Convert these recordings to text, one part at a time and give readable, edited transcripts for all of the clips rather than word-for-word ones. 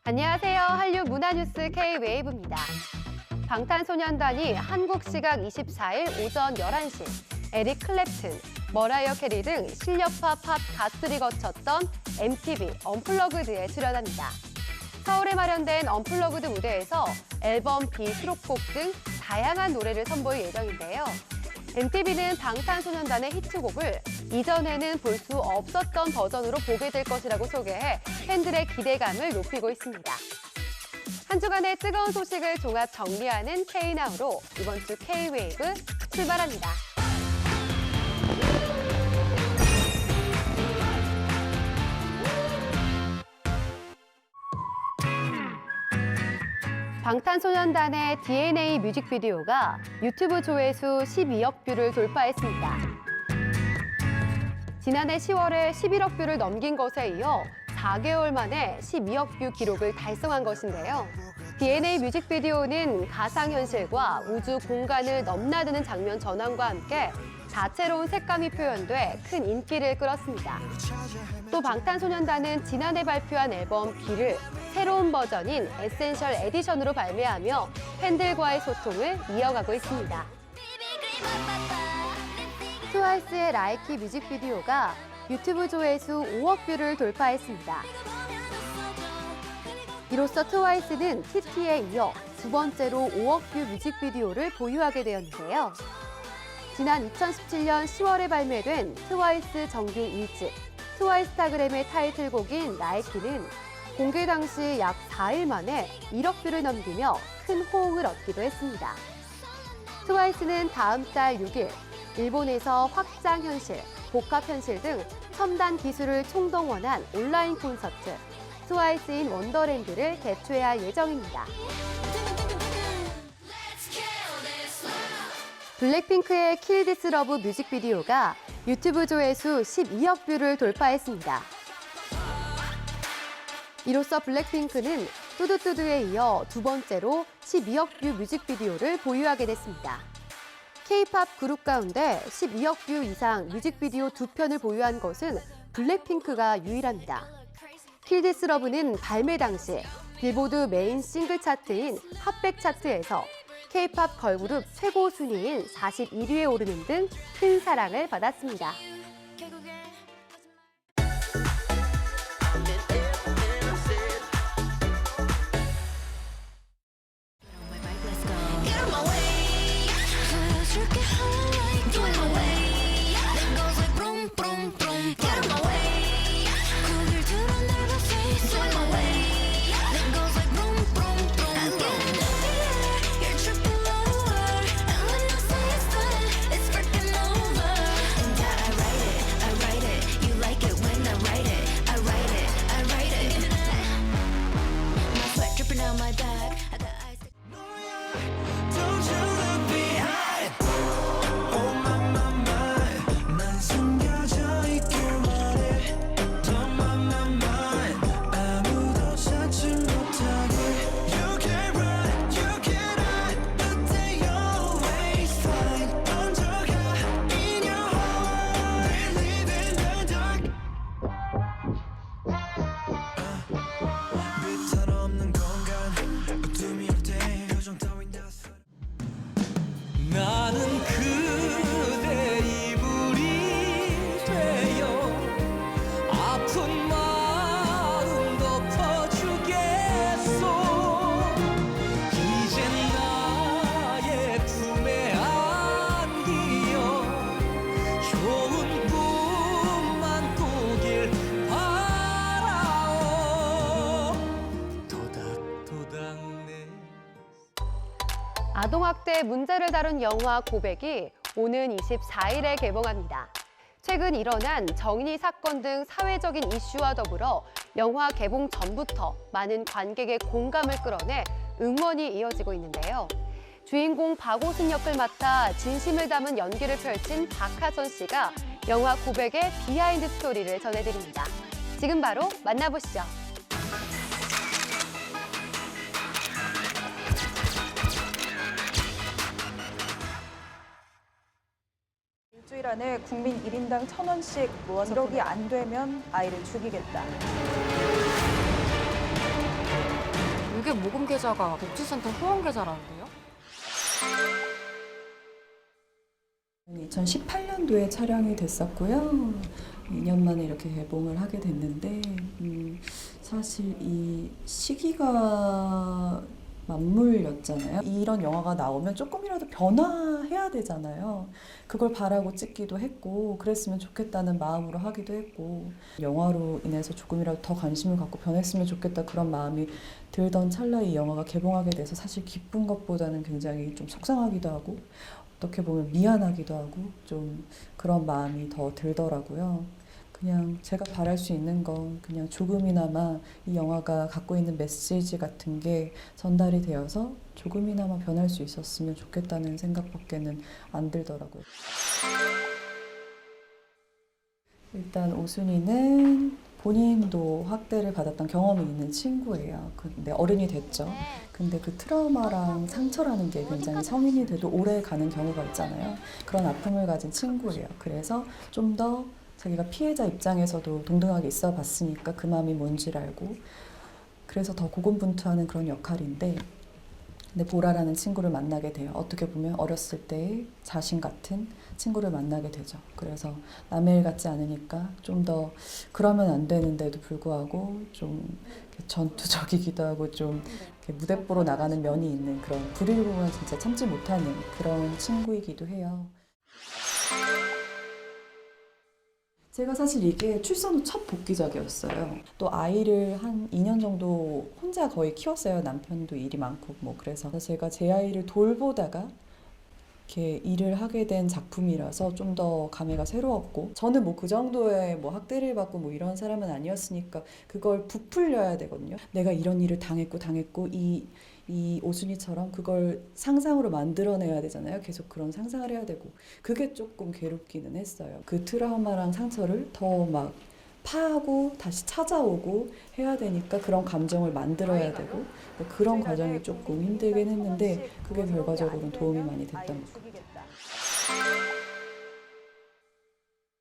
안녕하세요. 한류 문화뉴스 K-웨이브입니다. 방탄소년단이 한국 시각 24일 오전 11시 에릭 클랩튼, 머라이어 캐리 등 실력파 팝 가수들이 거쳤던 MTV 언플러그드에 출연합니다. 서울에 마련된 언플러그드 무대에서 앨범 B 수록곡 등 다양한 노래를 선보일 예정인데요. MTV는 방탄소년단의 히트곡을 이전에는 볼 수 없었던 버전으로 보게 될 것이라고 소개해 팬들의 기대감을 높이고 있습니다. 한 주간의 뜨거운 소식을 종합 정리하는 K-NOW로 이번 주 K-웨이브 출발합니다. 방탄소년단의 DNA 뮤직비디오가 유튜브 조회수 12억 뷰를 돌파했습니다. 지난해 10월에 11억 뷰를 넘긴 것에 이어 4개월 만에 12억 뷰 기록을 달성한 것인데요. DNA 뮤직비디오는 가상현실과 우주 공간을 넘나드는 장면 전환과 함께 다채로운 색감이 표현돼 큰 인기를 끌었습니다. 또 방탄소년단은 지난해 발표한 앨범 B를 새로운 버전인 에센셜 에디션으로 발매하며 팬들과의 소통을 이어가고 있습니다. 트와이스의 라이키 뮤직비디오가 유튜브 조회수 5억 뷰를 돌파했습니다. 이로써 트와이스는 TT에 이어 두 번째로 5억 뷰 뮤직비디오를 보유하게 되었는데요. 지난 2017년 10월에 발매된 트와이스 정규 1집 트와이스타그램의 타이틀곡인 라이키는 공개 당시 약 4일 만에 1억 뷰를 넘기며 큰 호응을 얻기도 했습니다. 트와이스는 다음 달 6일 일본에서 확장현실, 복합현실 등 첨단 기술을 총동원한 온라인 콘서트 트와이스 인 원더랜드를 개최할 예정입니다. 블랙핑크의 킬 디스 러브 뮤직비디오가 유튜브 조회수 12억 뷰를 돌파했습니다. 이로써 블랙핑크는 뚜두뚜두에 이어 두 번째로 12억 뷰 뮤직비디오를 보유하게 됐습니다. K-팝 그룹 가운데 12억 뷰 이상 뮤직비디오 2편을 보유한 것은 블랙핑크가 유일합니다. 킬 디스 러브는 발매 당시 빌보드 메인 싱글 차트인 핫백 차트에서 K-팝 걸그룹 최고 순위인 41위에 오르는 등 큰 사랑을 받았습니다. 나는 그대 이불이 되어 아픈 마음 덮어주겠소. 이젠 나의 품에 안기어 좋은 꿈만 꾸길 바라오. 도닥도닥 내 아동학대 문제를 다룬 영화 고백이 오는 24일에 개봉합니다. 최근 일어난 정인이 사건 등 사회적인 이슈와 더불어 영화 개봉 전부터 많은 관객의 공감을 끌어내 응원이 이어지고 있는데요. 주인공 박오순 역을 맡아 진심을 담은 연기를 펼친 박하선 씨가 영화 고백의 비하인드 스토리를 전해드립니다. 지금 바로 만나보시죠. 일주일 안에 국민 1인당 1,000원씩 모아서 1억이 안 되면 아이를 죽이겠다. 이게 모금 계좌가 복지센터 후원 계좌라는데요? 2018년도에 촬영이 됐었고요. 2년 만에 이렇게 개봉을 하게 됐는데 사실 이 시기가 맞물렸잖아요. 이런 영화가 나오면 조금이라도 변화해야 되잖아요. 그걸 바라고 찍기도 했고 그랬으면 좋겠다는 마음으로 하기도 했고 영화로 인해서 조금이라도 더 관심을 갖고 변했으면 좋겠다 그런 마음이 들던 찰나에 이 영화가 개봉하게 돼서 사실 기쁜 것보다는 굉장히 좀 속상하기도 하고 어떻게 보면 미안하기도 하고 좀 그런 마음이 더 들더라고요. 그냥 제가 바랄 수 있는 건 그냥 조금이나마 이 영화가 갖고 있는 메시지 같은 게 전달이 되어서 조금이나마 변할 수 있었으면 좋겠다는 생각밖에는 안 들더라고요. 일단 오순이는 본인도 학대를 받았던 경험이 있는 친구예요. 근데 어른이 됐죠. 근데 그 트라우마랑 상처라는 게 굉장히 성인이 돼도 오래 가는 경우가 있잖아요. 그런 아픔을 가진 친구예요. 그래서 좀 더 자기가 피해자 입장에서도 동등하게 있어 봤으니까 그 마음이 뭔지를 알고 그래서 더 고군분투하는 그런 역할인데 근데 보라라는 친구를 만나게 돼요. 어떻게 보면 어렸을 때의 자신 같은 친구를 만나게 되죠. 그래서 남의 일 같지 않으니까 좀 더 그러면 안 되는데도 불구하고 좀 전투적이기도 하고 좀 무대뽀로 나가는 면이 있는 그런 불의를 보면 진짜 참지 못하는 그런 친구이기도 해요. 제가 사실 이게 출산 후 첫 복귀작이었어요. 또 아이를 한 2년 정도 혼자 거의 키웠어요. 남편도 일이 많고 뭐 그래서 제가 제 아이를 돌보다가 이렇게 일을 하게 된 작품이라서 좀 더 감회가 새로웠고 저는 뭐 그 정도의 뭐 학대를 받고 뭐 이런 사람은 아니었으니까 그걸 부풀려야 되거든요. 내가 이런 일을 당했고 이 오순이처럼 그걸 상상으로 만들어내야 되잖아요. 계속 그런 상상을 해야 되고 그게 조금 괴롭기는 했어요. 그 트라우마랑 상처를 더 막 파하고 다시 찾아오고 해야 되니까 그런 감정을 만들어야 되고 그런 과정이 조금 힘들긴 했는데 그게 결과적으로는 도움이 많이 됐던 것 같아요.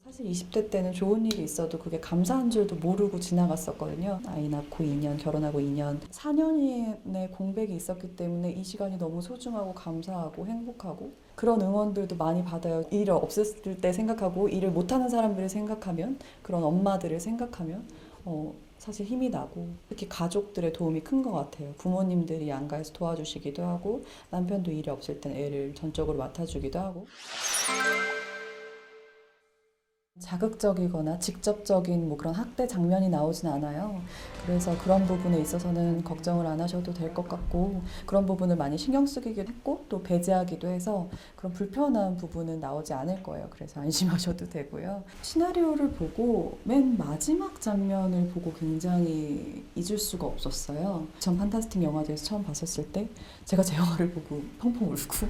사실 20대 때는 좋은 일이 있어도 그게 감사한 줄도 모르고 지나갔었거든요. 아이 낳고 2년, 결혼하고 2년, 4년의 공백이 있었기 때문에 이 시간이 너무 소중하고 감사하고 행복하고 그런 응원들도 많이 받아요. 일을 없었을 때 생각하고 일을 못하는 사람들을 생각하면 그런 엄마들을 생각하면 사실 힘이 나고 특히 가족들의 도움이 큰 것 같아요. 부모님들이 양가에서 도와주시기도 하고 남편도 일이 없을 땐 애를 전적으로 맡아주기도 하고 자극적이거나 직접적인 뭐 그런 학대 장면이 나오진 않아요. 그래서 그런 부분에 있어서는 걱정을 안 하셔도 될 것 같고 그런 부분을 많이 신경 쓰기도 했고 또 배제하기도 해서 그런 불편한 부분은 나오지 않을 거예요. 그래서 안심하셔도 되고요. 시나리오를 보고 맨 마지막 장면을 보고 굉장히 잊을 수가 없었어요. 전 판타스틱 영화제에서 처음 봤었을 때 제가 제 영화를 보고 펑펑 울고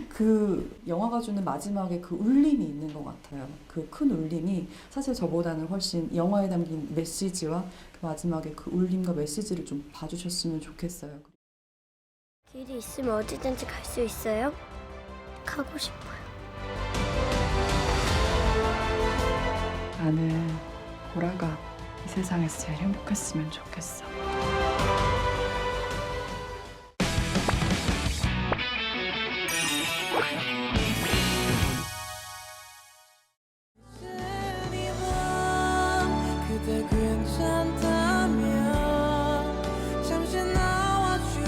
그 영화가 주는 마지막에 그 울림이 있는 것 같아요. 그 큰 울림이 사실 저보다는 훨씬 영화에 담긴 메시지와 그 마지막에 그 울림과 메시지를 좀 봐주셨으면 좋겠어요. 길이 있으면 어디든지 갈 수 있어요? 가고 싶어요. 나는 보라가 이 세상에서 제일 행복했으면 좋겠어. 그대 괜찮다면 잠시 나와줄래요.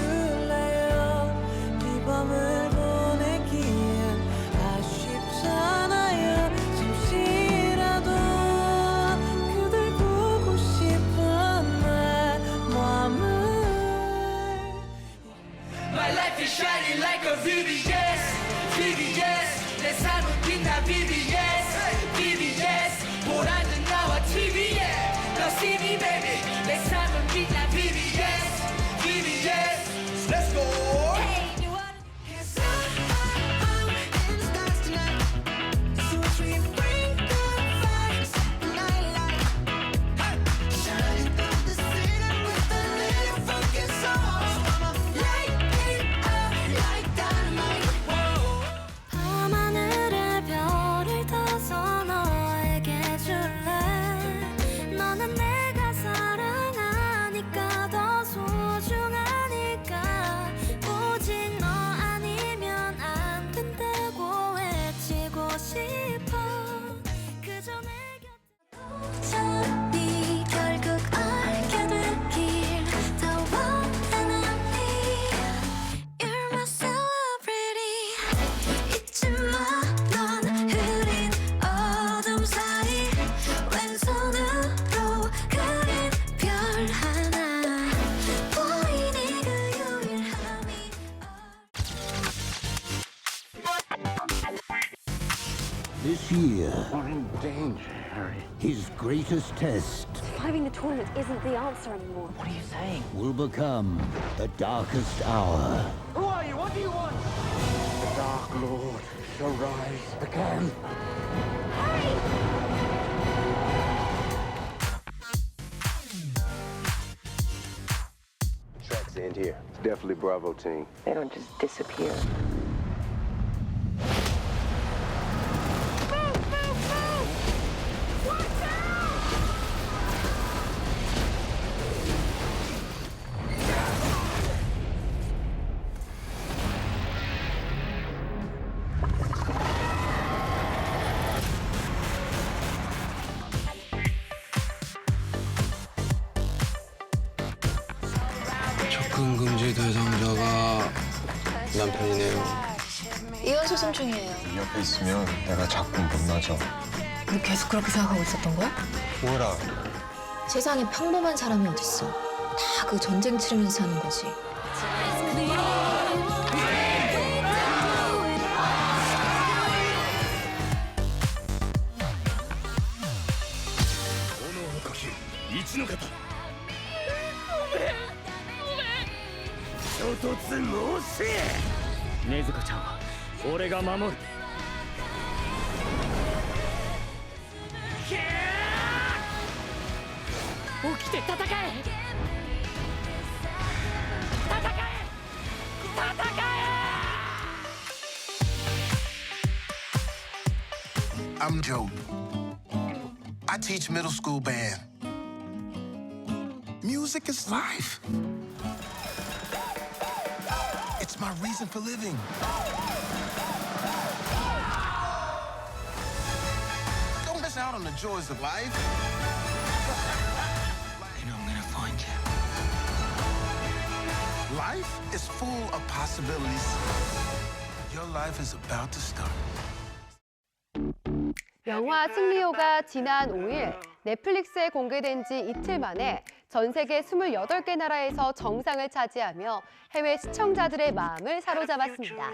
이 밤을 보내기엔 아쉽잖아요. 잠시라도 그댈 보고 싶은 내 맘을. My life is shining like a VVS, VVS. 내 삶은 빛나 VVS, VVS. 보라는 나와 TV에 너 see me baby. 내 삶은 빛나 VVS, VVS. Let's go. Hey, you wanna? Cause I'm in the stars tonight. So we bring the fire, set the night light. Hey, shining through the city with a little focus on. I'ma light it up like dynamite. Whoa. 밤하늘의 별을 다 This year, We're in danger, Harry. his greatest test Surviving the tournament isn't the answer anymore. What are you saying? will become the darkest hour. Who are you? What do you want? The Dark Lord shall rise again. Tracks end here. It's definitely Bravo team. They don't just disappear. 접근 금지 대상자가 남편이네요. 이혼 소송 중이에요. 옆에 있으면 내가 자꾸 못나죠. 너 계속 그렇게 생각하고 있었던 거야? 뭐라? 세상에 평범한 사람이 어딨어. 다 그 전쟁 치르면서 사는 거지. I'm Joe. I teach middle school band. Music is life. It's my reason for living. Don't miss out on the joys of life. And I'm gonna find you. Life is full of possibilities. Your life is about to start. 영화 승리호가 지난 5일 넷플릭스에 공개된 지 이틀 만에 전 세계 28개 나라에서 정상을 차지하며 해외 시청자들의 마음을 사로잡았습니다.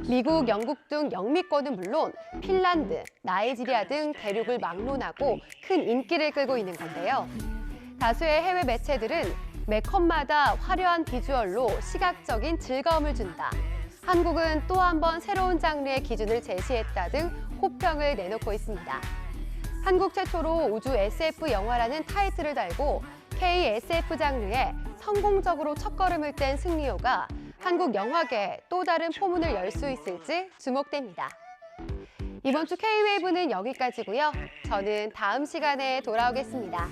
미국, 영국 등 영미권은 물론 핀란드, 나이지리아 등 대륙을 막론하고 큰 인기를 끌고 있는 건데요. 다수의 해외 매체들은 매 컷마다 화려한 비주얼로 시각적인 즐거움을 준다. 한국은 또 한 번 새로운 장르의 기준을 제시했다 등 호평을 내놓고 있습니다. 한국 최초로 우주 SF 영화라는 타이틀을 달고 KSF 장르에 성공적으로 첫걸음을 뗀 승리호가 한국 영화계에 또 다른 포문을 열 수 있을지 주목됩니다. 이번 주 K-웨이브는 여기까지고요. 저는 다음 시간에 돌아오겠습니다.